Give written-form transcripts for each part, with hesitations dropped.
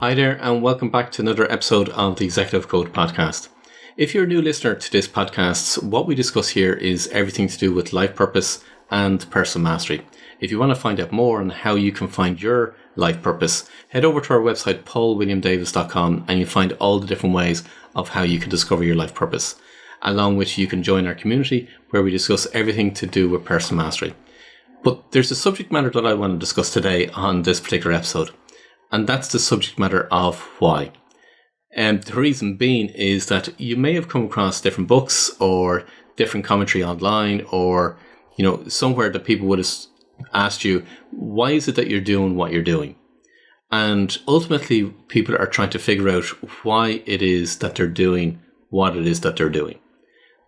Hi there, and welcome back to another episode of the Executive Code Podcast. If you're a new listener to this podcast, what we discuss here is everything to do with life purpose and personal mastery. If you want to find out more on how you can find your life purpose, head over to our website, paulwilliamdavis.com, and you'll find all the different ways of how you can discover your life purpose, along with you can join our community where we discuss everything to do with personal mastery. But there's a subject matter that I want to discuss today on this particular episode, and that's the subject matter of why. And the reason being is that you may have come across different books or different commentary online, or somewhere that people would have asked you, why is it that you're doing what you're doing? And ultimately, people are trying to figure out why it is that they're doing what it is that they're doing.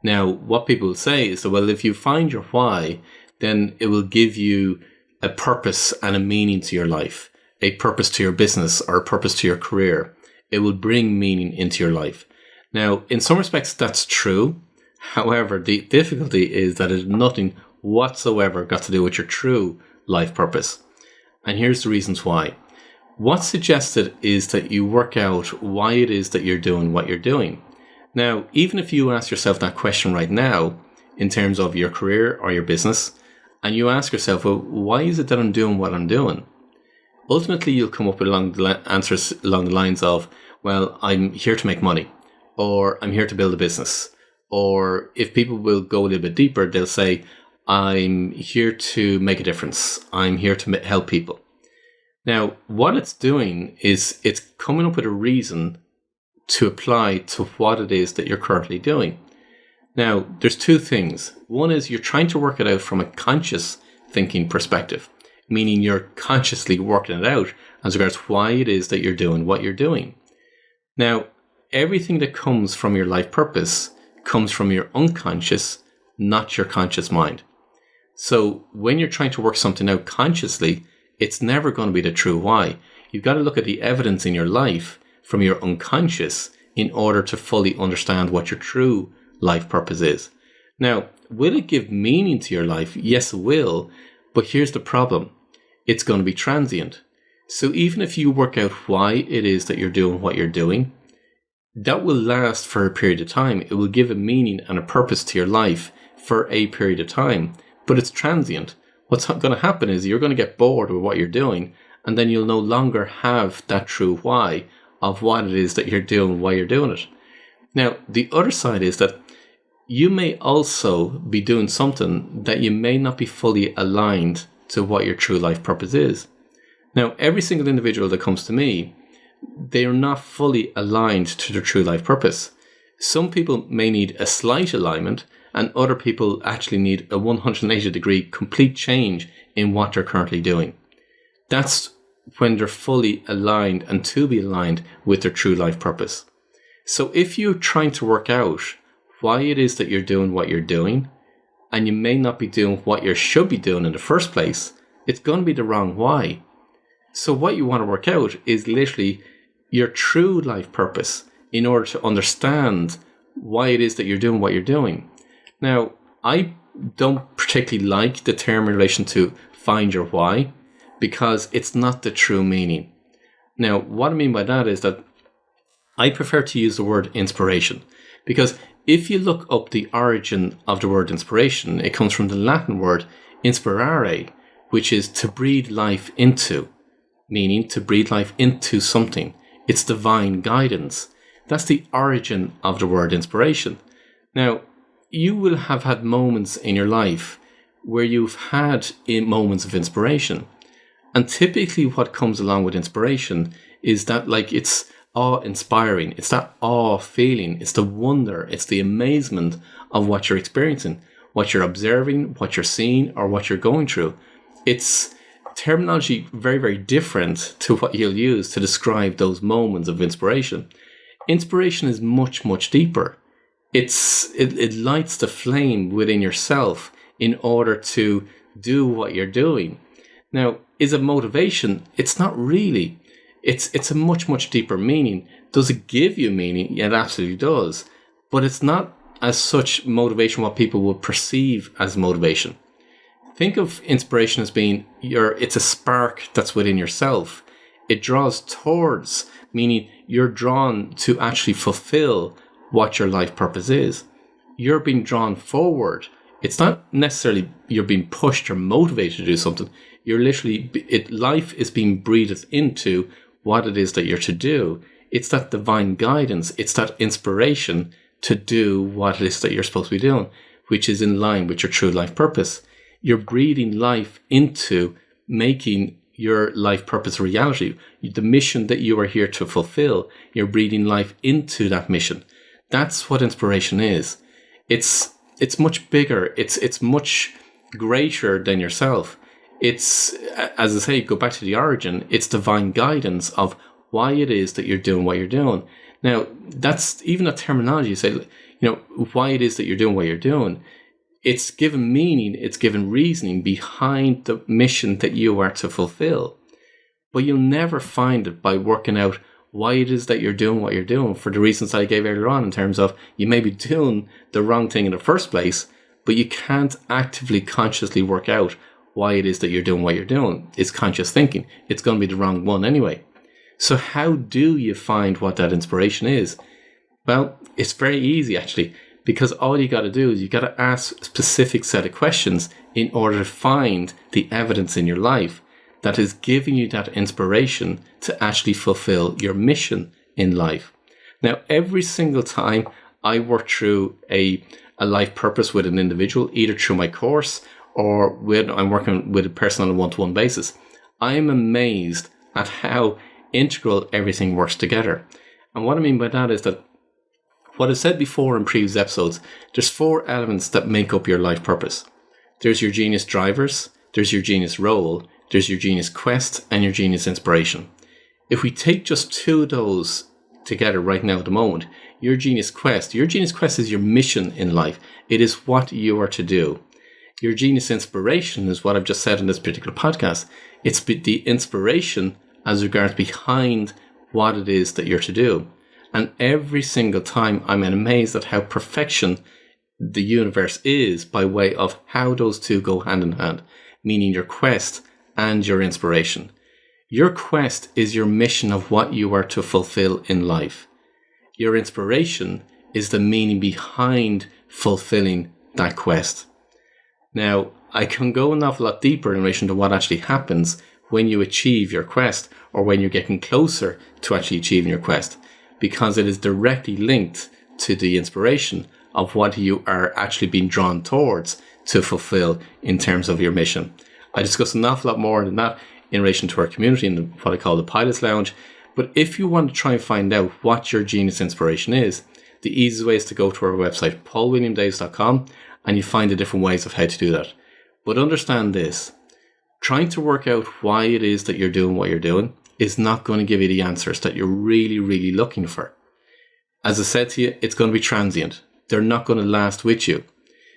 Now, what people will say is that, well, if you find your why, then it will give you a purpose and a meaning to your life, a purpose to your business or a purpose to your career. It will bring meaning into your life. Now, in some respects, that's true. However, the difficulty is that it has nothing whatsoever got to do with your true life purpose. And here's the reasons why. What's suggested is that you work out why it is that you're doing what you're doing. Now, even if you ask yourself that question right now, in terms of your career or your business, and you ask yourself, well, why is it that I'm doing what I'm doing? Ultimately, you'll come up with answers along the lines of, well, I'm here to make money, or I'm here to build a business. Or if people will go a little bit deeper, they'll say, I'm here to make a difference. I'm here to help people. Now, what it's doing is it's coming up with a reason to apply to what it is that you're currently doing. Now, there's two things. One is you're trying to work it out from a conscious thinking perspective, meaning you're consciously working it out as regards why it is that you're doing what you're doing. Now, everything that comes from your life purpose comes from your unconscious, not your conscious mind. So when you're trying to work something out consciously, it's never going to be the true why. You've got to look at the evidence in your life from your unconscious in order to fully understand what your true life purpose is. Now, will it give meaning to your life? Yes, it will. But here's the problem. It's going to be transient. So even if you work out why it is that you're doing what you're doing, that will last for a period of time. It will give a meaning and a purpose to your life for a period of time, but it's transient. What's going to happen is you're going to get bored with what you're doing, and then you'll no longer have that true why of what it is that you're doing, why you're doing it. Now, the other side is that you may also be doing something that you may not be fully aligned to what your true life purpose is. Now, every single individual that comes to me, they are not fully aligned to their true life purpose. Some people may need a slight alignment, and other people actually need a 180-degree complete change in what they're currently doing. That's when they're fully aligned and to be aligned with their true life purpose. So if you're trying to work out why it is that you're doing what you're doing, and you may not be doing what you should be doing in the first place, it's going to be the wrong why. So what you want to work out is literally your true life purpose in order to understand why it is that you're doing what you're doing. Now, I don't particularly like the term in relation to find your why, because it's not the true meaning. Now, what I mean by that is that I prefer to use the word inspiration, because if you look up the origin of the word inspiration, it comes from the Latin word inspirare, which is to breathe life into, meaning to breathe life into something. It's divine guidance. That's the origin of the word inspiration. Now, you will have had moments in your life where you've had moments of inspiration. And typically what comes along with inspiration is that it's awe-inspiring. It's that awe feeling. It's the wonder. It's the amazement of what you're experiencing, what you're observing, what you're seeing, or what you're going through. It's terminology very, very different to what you'll use to describe those moments of inspiration. Inspiration is much, much deeper. It lights the flame within yourself in order to do what you're doing. Now, is it motivation? It's not really. It's a much, much deeper meaning. Does it give you meaning? Yeah, it absolutely does. But it's not as such motivation what people would perceive as motivation. Think of inspiration as being it's a spark that's within yourself. It draws towards, meaning you're drawn to actually fulfill what your life purpose is. You're being drawn forward. It's not necessarily you're being pushed or motivated to do something. You're literally, life is being breathed into what it is that you're to do. It's that divine guidance. It's that inspiration to do what it is that you're supposed to be doing, which is in line with your true life purpose. You're breathing life into making your life purpose a reality. The mission that you are here to fulfill, you're breathing life into that mission. That's what inspiration is. It's much bigger. It's much greater than yourself. It's, as I say, go back to the origin. It's divine guidance of why it is that you're doing what you're doing. Now, that's even a terminology. You say, why it is that you're doing what you're doing. It's given meaning, it's given reasoning behind the mission that you are to fulfill. But you'll never find it by working out why it is that you're doing what you're doing, for the reasons I gave earlier on, in terms of you may be doing the wrong thing in the first place, but you can't actively, consciously work out why it is that you're doing what you're doing. It's conscious thinking. It's going to be the wrong one anyway. So how do you find what that inspiration is? Well, it's very easy actually, because all you got to do is you got to ask a specific set of questions in order to find the evidence in your life that is giving you that inspiration to actually fulfill your mission in life. Now, every single time I work through a life purpose with an individual, either through my course or when I'm working with a person on a one-to-one basis, I'm amazed at how integral everything works together. And what I mean by that is that what I said before in previous episodes, there's 4 elements that make up your life purpose. There's your genius drivers, there's your genius role, there's your genius quest, and your genius inspiration. If we take just 2 of those together right now at the moment, your genius quest is your mission in life. It is what you are to do. Your genius inspiration is what I've just said in this particular podcast. It's the inspiration as regards behind what it is that you're to do. And every single time I'm amazed at how perfection the universe is by way of how those 2 go hand in hand, meaning your quest and your inspiration. Your quest is your mission of what you are to fulfill in life. Your inspiration is the meaning behind fulfilling that quest. Now, I can go an awful lot deeper in relation to what actually happens when you achieve your quest, or when you're getting closer to actually achieving your quest, because it is directly linked to the inspiration of what you are actually being drawn towards to fulfill in terms of your mission. I discuss an awful lot more than that in relation to our community in what I call the Pilot's Lounge. But if you want to try and find out what your genius inspiration is, the easiest way is to go to our website, paulwilliamdaves.com, and you find the different ways of how to do that. But understand this, trying to work out why it is that you're doing what you're doing is not going to give you the answers that you're really, really looking for. As I said to you, it's going to be transient. They're not going to last with you.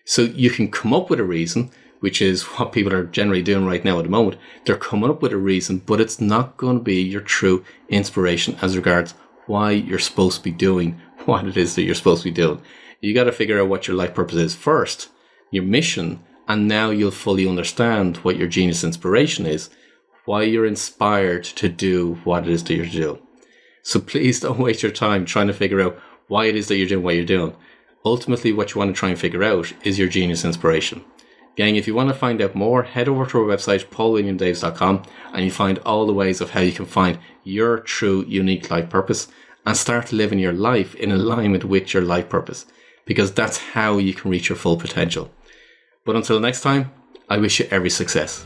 So you can come up with a reason, which is what people are generally doing right now at the moment. They're coming up with a reason, but it's not going to be your true inspiration as regards why you're supposed to be doing what it is that you're supposed to be doing. You got to figure out what your life purpose is first, your mission, and now you'll fully understand what your genius inspiration is, why you're inspired to do what it is that you're doing. So please don't waste your time trying to figure out why it is that you're doing what you're doing. Ultimately, what you want to try and figure out is your genius inspiration. Gang, if you want to find out more, head over to our website, paulwilliamdaves.com, and you find all the ways of how you can find your true, unique life purpose and start living your life in alignment with your life purpose, because that's how you can reach your full potential. But until next time, I wish you every success.